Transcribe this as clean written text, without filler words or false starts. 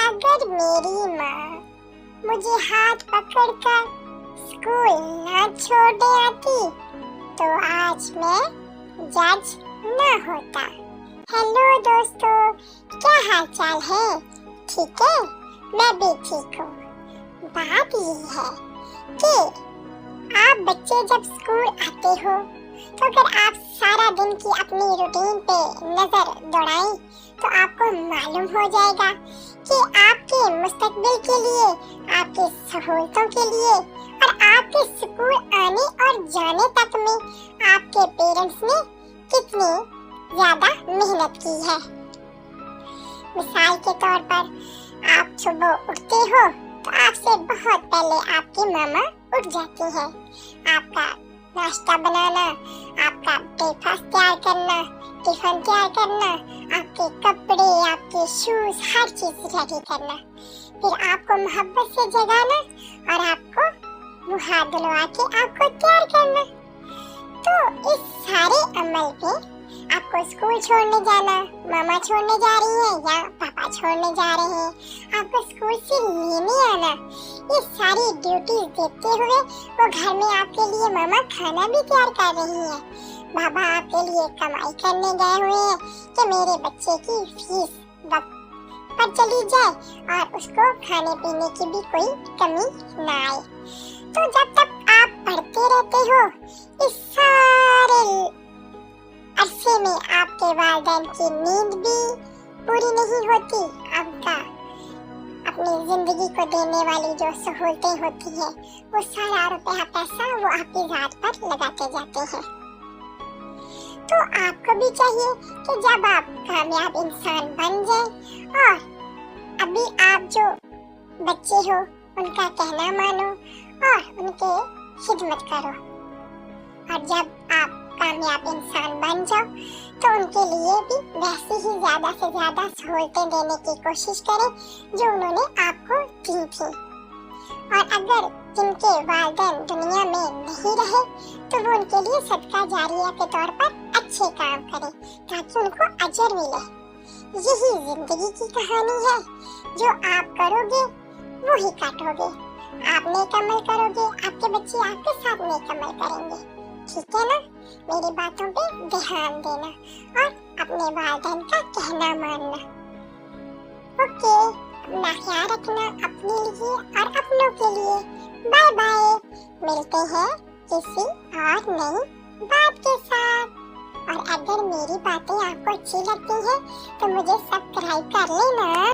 अगर मेरी माँ मुझे हाथ पकड़कर स्कूल ना छोड़ने आती तो आज मैं जज ना होता। हेलो दोस्तों, क्या हाल चाल है? ठीक है, मैं भी ठीक हूँ। बात ये है कि आप बच्चे जब स्कूल आते हो तो अगर आप सारा दिन की अपनी रूटीन पे नजर दौड़ाएं तो आपको मालूम हो जाएगा कि आपके मुस्तकबिल के लिए, आपकी सहूलतों के लिए और आपके स्कूल आने और जाने तक में आपके पेरेंट्स ने कितनी ज्यादा मेहनत की है। मिसाल के तौर पर आप सुबह उठते हो तो आपसे बहुत पहले आपकी मामा उठ जाती है। आपका नाश्ता बनाना, आपका ब्रेकफास्ट तैयार करना, टिफिन तैयार करना, आपके कपड़े, आपके शूज, हर चीज रेडी करना, फिर आपको मोहब्बत से जगाना और आपको मुंह हाथ धुलवा के आपको तैयार करना। तो इस सारे अमल पे आपको स्कूल छोड़ने जाना, मामा छोड़ने जा रही है या पापा छोड़ने जा रहे हैं, आपको स्कूल से लेने आना, ये सारी ड्यूटीज देखते हुए वो घर में आपके लिए मामा खाना भी तैयार कर रही है। बाबा आपके लिए कमाई करने गए हुए हैं कि मेरे बच्चे की फीस वक्त पर चली जाए और उसको खाने पीने की भी कोई कमी ना आए। तो जब तक आप पढ़ते रहते हो, इस सारे अरसे में आपके वालिदैन की नींद भी पूरी नहीं होती। आपका अपनी जिंदगी को देने वाली जो सहूलतें होती है, वो सारा रुपया पैसा वो आपकी जात पर लगाते जाते हैं। तो आपको भी चाहिए कि जब आप कामयाब इंसान बन जाए और अभी आप जो बच्चे हो उनका कहना मानो और उनके खिदमत करो, और जब आप कामयाब इंसान बन जाओ तो उनके लिए भी वैसे ही ज्यादा से ज्यादा सहूलतें देने की कोशिश करें जो उन्होंने आपको दी थी। और अगर जिनके वालिदैन दुनिया में नहीं रहे तो वो उनके लिए सदका जारिया के तौर पर अच्छे काम करें ताकि उनको अजर मिले। यही जिंदगी की कहानी है, जो आप करोगे वो ही काटोगे। आप नेक अमल करोगे, आपके बच्चे आपके साथ नेक अमल करेंगे। ठीक है ना? मेरी बातों पे ध्यान देना और अपने वालिदैन का कहना मानना। ओके, अपना ख्याल रखना अपने लिए और अपनों के लिए। बाय बाय, मिलते हैं किसी और नई बात के साथ। और अगर मेरी बातें आपको अच्छी लगती हैं तो मुझे सब्सक्राइब कर लेना।